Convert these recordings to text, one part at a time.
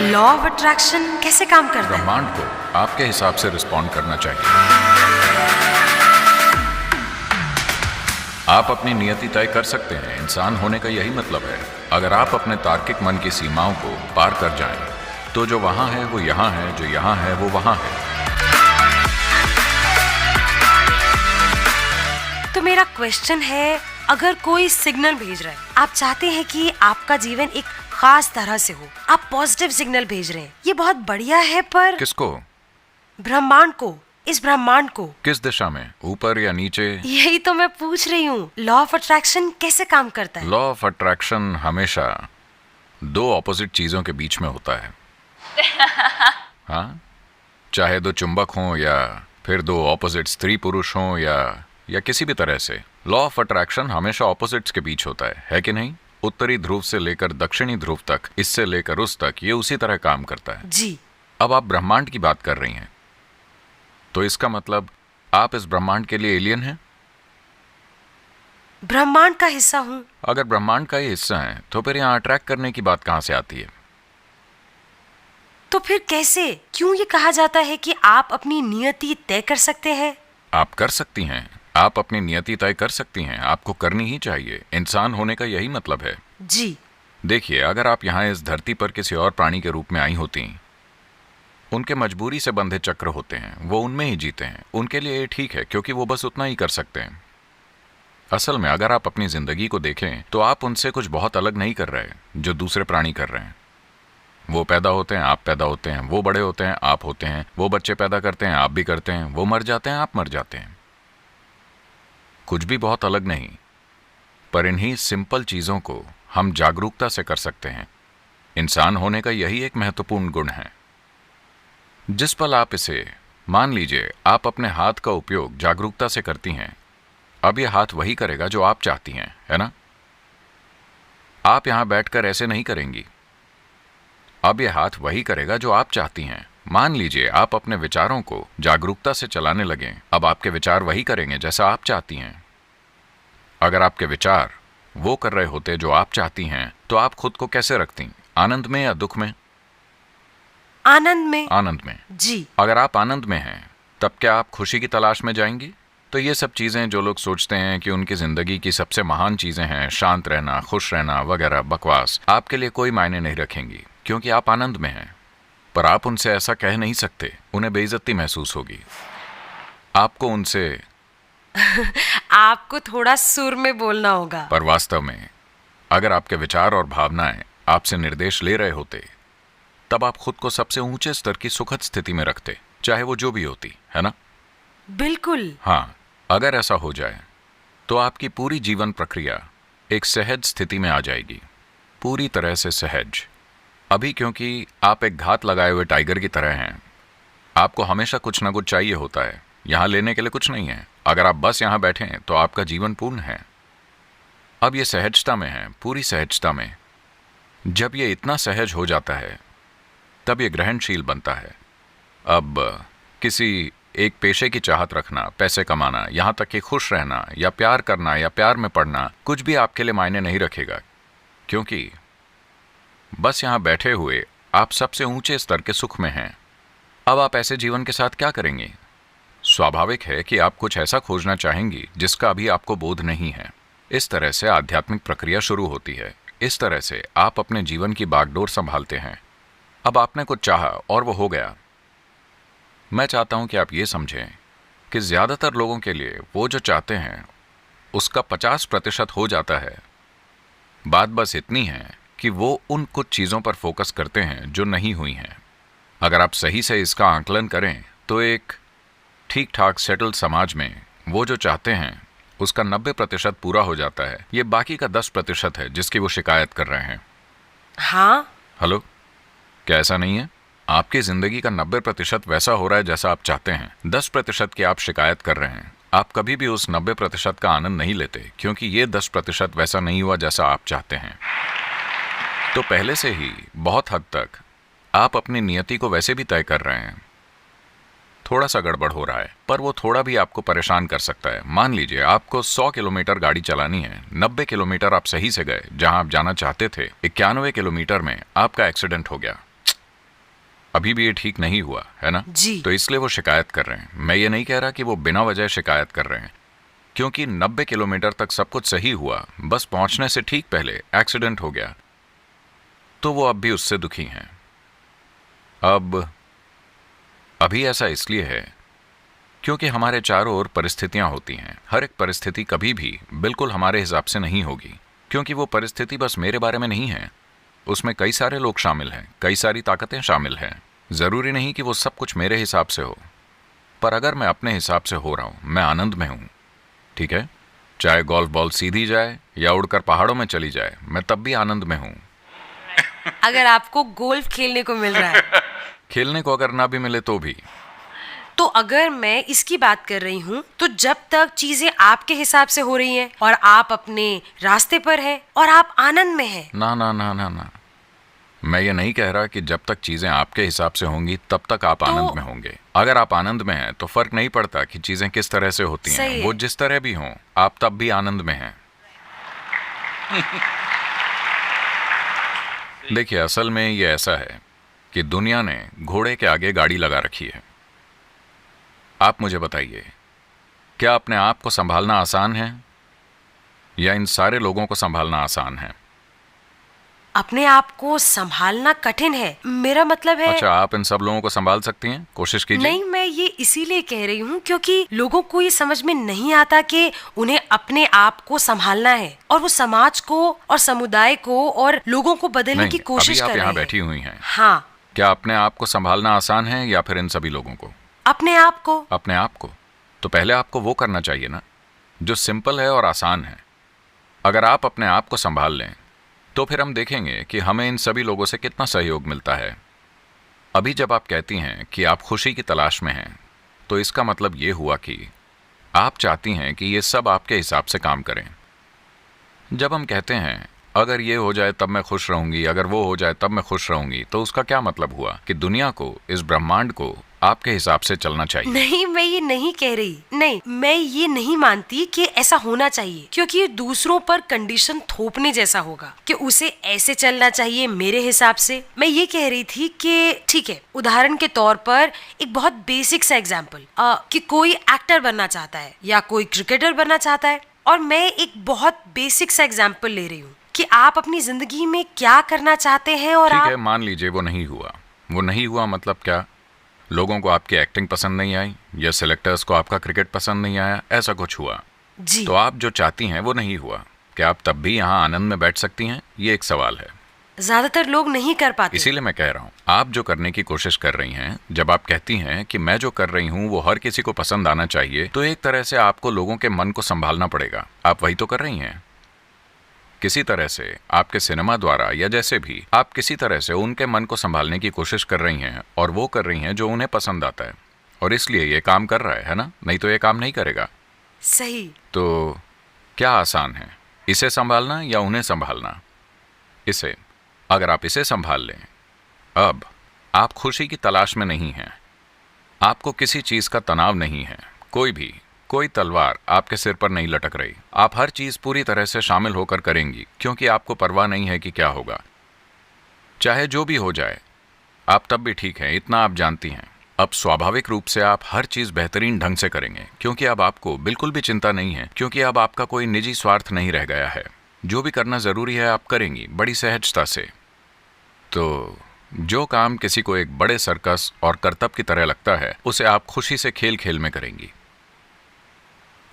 Law of attraction कैसे काम करता है? ब्रह्मांड को आपके हिसाब से रिस्पॉन्ड करना चाहिए। आप अपनी नियति तय कर सकते हैं। इंसान होने का यही मतलब है। अगर आप अपने तार्किक मन की सीमाओं को पार कर जाएं, तो जो वहां है वो यहां है, जो यहां है वो वहां है। तो मेरा क्वेश्चन है, अगर कोई सिग्नल भेज रहा है, आप चाहते हैं कि आपका जीवन एक खास तरह से हो, आप पॉजिटिव सिग्नल भेज रहे हैं, ये बहुत बढ़िया है, पर किसको? ब्रह्मांड को, इस ब्रह्मांड को। किस दिशा में, ऊपर या नीचे? यही तो मैं पूछ रही हूँ, लॉ ऑफ अट्रैक्शन कैसे काम करता है? लॉ ऑफ अट्रैक्शन हमेशा दो ऑपोजिट चीजों के बीच में होता है। हाँ, चाहे दो चुंबक हों या फिर दो ऑपोजिट स्त्री पुरुष हों या किसी भी तरह से, लॉ ऑफ अट्रैक्शन हमेशा ऑपोजिट्स के बीच होता है कि नहीं? उत्तरी ध्रुव से लेकर दक्षिणी ध्रुव तक, इससे लेकर उस तक, ये उसी तरह काम करता है जी। अब आप ब्रह्मांड की बात कर रही हैं, तो इसका मतलब आप इस ब्रह्मांड के लिए एलियन हैं? ब्रह्मांड का हिस्सा हूँ। अगर ब्रह्मांड का ही हिस्सा है, तो फिर यहाँ अट्रैक्ट करने की बात कहाँ से आती है? तो फिर कैसे, क्यों ये कहा जाता है कि आप अपनी नियति तय कर सकते हैं? आप कर सकती हैं। आप अपनी नियति तय कर सकती हैं। आपको करनी ही चाहिए। इंसान होने का यही मतलब है। जी। देखिए, अगर आप यहाँ इस धरती पर किसी और प्राणी के रूप में आई होती, उनके मजबूरी से बंधे चक्र होते हैं, वो उनमें ही जीते हैं। उनके लिए ये ठीक है, क्योंकि वो बस उतना ही कर सकते हैं। असल में अगर आप अपनी जिंदगी को देखें, तो आप उनसे कुछ बहुत अलग नहीं कर रहे जो दूसरे प्राणी कर रहे हैं। वो पैदा होते हैं, आप पैदा होते हैं। वो बड़े होते हैं, आप होते हैं। वो बच्चे पैदा करते हैं, आप भी करते हैं। वो मर जाते हैं, आप मर जाते हैं। कुछ भी बहुत अलग नहीं, पर इन्हीं सिंपल चीजों को हम जागरूकता से कर सकते हैं। इंसान होने का यही एक महत्वपूर्ण गुण है। जिस पल आप इसे, मान लीजिए आप अपने हाथ का उपयोग जागरूकता से करती हैं, अब यह हाथ वही करेगा जो आप चाहती हैं, है ना? आप यहां बैठकर ऐसे नहीं करेंगी। अब यह हाथ वही करेगा जो आप चाहती हैं। मान लीजिए आप अपने विचारों को जागरूकता से चलाने लगें, अब आपके विचार वही करेंगे जैसा आप चाहती हैं। अगर आपके विचार वो कर रहे होते जो आप चाहती हैं, तो आप खुद को कैसे रखती? आनंद में या दुख में? आनंद में। आनंद में। जी। अगर आप आनंद में हैं, तब क्या आप खुशी की तलाश में जाएंगी? तो ये सब चीजें जो लोग सोचते हैं कि उनकी जिंदगी की सबसे महान चीजें हैं, शांत रहना, खुश रहना वगैरह बकवास, आपके लिए कोई मायने नहीं रखेंगी, क्योंकि आप आनंद में हैं। पर आप उनसे ऐसा कह नहीं सकते, उन्हें बेइज्जती महसूस होगी। आपको उनसे आपको थोड़ा सुर में बोलना होगा। पर वास्तव में अगर आपके विचार और भावनाएं आपसे निर्देश ले रहे होते, तब आप खुद को सबसे ऊंचे स्तर की सुखद स्थिति में रखते, चाहे वो जो भी होती, है ना? बिल्कुल। हाँ, अगर ऐसा हो जाए तो आपकी पूरी जीवन प्रक्रिया एक सहज स्थिति में आ जाएगी, पूरी तरह से सहज। अभी क्योंकि आप एक घात लगाए हुए टाइगर की तरह हैं, आपको हमेशा कुछ ना कुछ चाहिए होता है। यहां लेने के लिए कुछ नहीं है। अगर आप बस यहां बैठे हैं, तो आपका जीवन पूर्ण है। अब ये सहजता में है, पूरी सहजता में। जब ये इतना सहज हो जाता है, तब ये ग्रहणशील बनता है। अब किसी एक पेशे की चाहत रखना, पैसे कमाना, यहां तक कि खुश रहना या प्यार करना या प्यार में पड़ना, कुछ भी आपके लिए मायने नहीं रखेगा, क्योंकि बस यहां बैठे हुए आप सबसे ऊंचे स्तर के सुख में हैं। अब आप ऐसे जीवन के साथ क्या करेंगे? स्वाभाविक है कि आप कुछ ऐसा खोजना चाहेंगी जिसका अभी आपको बोध नहीं है। इस तरह से आध्यात्मिक प्रक्रिया शुरू होती है। इस तरह से आप अपने जीवन की बागडोर संभालते हैं। अब आपने कुछ चाहा और वो हो गया। मैं चाहता हूं कि आप ये समझें कि ज्यादातर लोगों के लिए वो जो चाहते हैं उसका 50% हो जाता है। बात बस इतनी है कि वो उन कुछ चीजों पर फोकस करते हैं जो नहीं हुई हैं। अगर आप सही से इसका आकलन करें, तो एक ठीक ठाक सेटल्ड समाज में वो जो चाहते हैं उसका 90% पूरा हो जाता है। ये बाकी का 10% है जिसकी वो शिकायत कर रहे हैं। हाँ। हेलो, क्या ऐसा नहीं है? आपकी जिंदगी का 90% वैसा हो रहा है जैसा आप चाहते हैं। 10% की आप शिकायत कर रहे हैं। आप कभी भी उस 90% का आनंद नहीं लेते, क्योंकि ये 10% वैसा नहीं हुआ जैसा आप चाहते हैं। तो पहले से ही बहुत हद तक आप अपनी नियति को वैसे भी तय कर रहे हैं। थोड़ा सा गड़बड़ हो रहा है, पर वो थोड़ा भी आपको परेशान कर सकता है। मान लीजिए आपको 100 किलोमीटर गाड़ी चलानी है, 90 किलोमीटर आप सही से गए जहां आप जाना चाहते थे, 91 किलोमीटर में आपका एक्सीडेंट हो गया। अभी भी ये ठीक नहीं हुआ है ना? जी। तो इसलिए वो शिकायत कर रहे हैं। मैं ये नहीं कह रहा कि वो बिना वजह शिकायत कर रहे हैं, क्योंकि 90 किलोमीटर तक सब कुछ सही हुआ, बस पहुंचने से ठीक पहले एक्सीडेंट हो गया, तो वो अब भी उससे दुखी हैं। अब अभी ऐसा इसलिए है क्योंकि हमारे चारों ओर परिस्थितियां होती हैं। हर एक परिस्थिति कभी भी बिल्कुल हमारे हिसाब से नहीं होगी, क्योंकि वो परिस्थिति बस मेरे बारे में नहीं है, उसमें कई सारे लोग शामिल हैं, कई सारी ताकतें शामिल हैं। जरूरी नहीं कि वो सब कुछ मेरे हिसाब से हो, पर अगर मैं अपने हिसाब से हो रहा हूं, मैं आनंद में हूं, ठीक है? चाहे गोल्फ बॉल सीधी जाए या उड़कर पहाड़ों में चली जाए, मैं तब भी आनंद में हूं। अगर आपको गोल्फ खेलने को मिल रहा है खेलने को अगर ना भी मिले तो भी। तो अगर मैं इसकी बात कर रही हूँ, तो जब तक चीजें आपके हिसाब से हो रही हैं और आप अपने रास्ते पर हैं और आप आनंद में हैं। ना ना ना ना ना, मैं ये नहीं कह रहा कि जब तक चीजें आपके हिसाब से होंगी तब तक आप आनंद में होंगे। अगर आप आनंद में हैं तो फर्क नहीं पड़ता कि चीजें किस तरह से होती सही हैं, है। वो जिस तरह भी हों, आप तब भी आनंद में हैं। देखिए, असल में ये ऐसा है कि दुनिया ने घोड़े के आगे गाड़ी लगा रखी है। आप मुझे बताइए, क्या अपने आप को संभालना आसान है या इन सारे लोगों को संभालना आसान है? अपने आप को संभालना कठिन है। मेरा मतलब है अच्छा, आप इन सब लोगों को संभाल सकती हैं? कोशिश कीजिए। नहीं, मैं ये इसीलिए कह रही हूँ क्योंकि लोगों को ये समझ में नहीं आता कि उन्हें अपने आप को संभालना है और वो समाज को और समुदाय को और लोगों को बदलने की नहीं, कोशिश अभी कर आप रहे यहाँ हैं। बैठी हुई हैं। हाँ, क्या अपने आप को संभालना आसान है या फिर इन सभी लोगों को? अपने आप को। अपने आप को तो पहले आपको वो करना चाहिए ना जो सिंपल है और आसान है। अगर आप अपने आप को संभाल लें तो फिर हम देखेंगे कि हमें इन सभी लोगों से कितना सहयोग मिलता है। अभी जब आप कहती हैं कि आप खुशी की तलाश में हैं, तो इसका मतलब ये हुआ कि आप चाहती हैं कि ये सब आपके हिसाब से काम करें। जब हम कहते हैं अगर ये हो जाए तब मैं खुश रहूंगी, अगर वो हो जाए तब मैं खुश रहूंगी, तो उसका क्या मतलब हुआ कि दुनिया को, इस ब्रह्मांड को आपके हिसाब से चलना चाहिए। नहीं, मैं ये नहीं कह रही। नहीं, मैं ये नहीं मानती कि ऐसा होना चाहिए, क्योंकि ये दूसरों पर कंडीशन थोपने जैसा होगा कि उसे ऐसे चलना चाहिए मेरे हिसाब से। मैं ये कह रही थी कि ठीक है, उदाहरण के तौर पर एक बहुत बेसिक सा एग्जाम्पल कि कोई एक्टर बनना चाहता है या कोई क्रिकेटर बनना चाहता है, और मैं एक बहुत बेसिक सा एग्जाम्पल ले रही हूँ कि आप अपनी जिंदगी में क्या करना चाहते हैं और ठीक आप है, मान लीजिए वो नहीं हुआ। वो नहीं हुआ मतलब क्या? लोगों को आपकी एक्टिंग पसंद नहीं आई या सिलेक्टर्स को आपका क्रिकेट पसंद नहीं आया, ऐसा कुछ हुआ। जी। तो आप जो चाहती हैं वो नहीं हुआ, क्या आप तब भी यहाँ आनंद में बैठ सकती हैं? ये एक सवाल है। ज्यादातर लोग नहीं कर पाते। इसीलिए मैं कह रहा हूँ, आप जो करने की कोशिश कर रही हैं, जब आप कहती हैं कि मैं जो कर रही हूँ वो हर किसी को पसंद आना चाहिए, तो एक तरह से आपको लोगों के मन को संभालना पड़ेगा। आप वही तो कर रही हैं। किसी तरह से आपके सिनेमा द्वारा या जैसे भी आप किसी तरह से उनके मन को संभालने की कोशिश कर रही हैं, और वो कर रही हैं जो उन्हें पसंद आता है, और इसलिए ये काम कर रहा है ना? नहीं तो ये काम नहीं करेगा। सही। तो क्या आसान है, इसे संभालना या उन्हें संभालना? इसे। अगर आप इसे संभाल लें, अब आप खुशी की तलाश में नहीं हैं, आपको किसी चीज का तनाव नहीं है, कोई तलवार आपके सिर पर नहीं लटक रही। आप हर चीज पूरी तरह से शामिल होकर करेंगी, क्योंकि आपको परवाह नहीं है कि क्या होगा। चाहे जो भी हो जाए, आप तब भी ठीक हैं, इतना आप जानती हैं। अब स्वाभाविक रूप से आप हर चीज बेहतरीन ढंग से करेंगे, क्योंकि अब आपको बिल्कुल भी चिंता नहीं है, क्योंकि अब आपका कोई निजी स्वार्थ नहीं रह गया है। जो भी करना जरूरी है आप करेंगी बड़ी सहजता से। तो जो काम किसी को एक बड़े सर्कस और करतब की तरह लगता है, उसे आप खुशी से खेल खेल में करेंगी।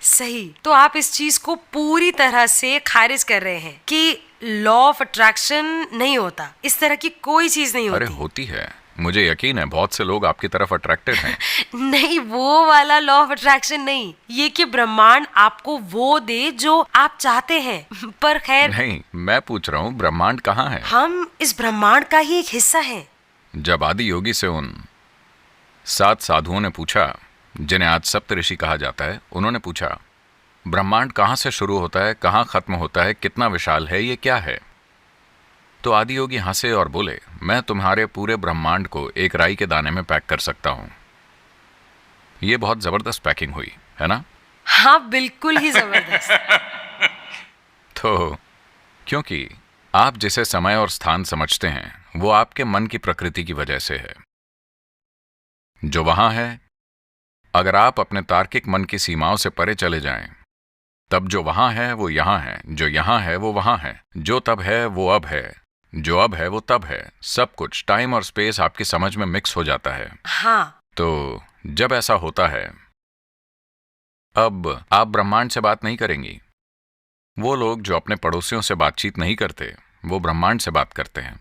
सही। तो आप इस चीज को पूरी तरह से खारिज कर रहे हैं कि लॉ ऑफ अट्रैक्शन नहीं होता, इस तरह की कोई चीज नहीं अरे होती। होती है, मुझे यकीन है बहुत से लोग आपकी तरफ अट्रैक्टेड हैं। नहीं, वो वाला लॉ ऑफ अट्रैक्शन नहीं, ये कि ब्रह्मांड आपको वो दे जो आप चाहते हैं। पर खैर, नहीं, मैं पूछ रहा हूँ ब्रह्मांड कहाँ है? हम इस ब्रह्मांड का ही एक हिस्सा हैं। जब आदि योगी से उन 7 साधुओं ने पूछा, जिन्हें आज सप्तऋषि कहा जाता है, उन्होंने पूछा ब्रह्मांड कहाँ से शुरू होता है, कहाँ खत्म होता है, कितना विशाल है, ये क्या है? तो आदि योगी हंसे और बोले, मैं तुम्हारे पूरे ब्रह्मांड को एक राई के दाने में पैक कर सकता हूं। ये बहुत जबरदस्त पैकिंग हुई है ना? हाँ, बिल्कुल ही जबरदस्त। तो क्योंकि आप जिसे समय और स्थान समझते हैं, वो आपके मन की प्रकृति की वजह से है। जो वहां है, अगर आप अपने तार्किक मन की सीमाओं से परे चले जाएं, तब जो वहां है वो यहां है, जो यहां है वो वहां है, जो तब है वो अब है, जो अब है वो तब है। सब कुछ, टाइम और स्पेस आपकी समझ में मिक्स हो जाता है। हाँ। तो जब ऐसा होता है, अब आप ब्रह्मांड से बात नहीं करेंगी। वो लोग जो अपने पड़ोसियों से बातचीत नहीं करते, वो ब्रह्मांड से बात करते हैं।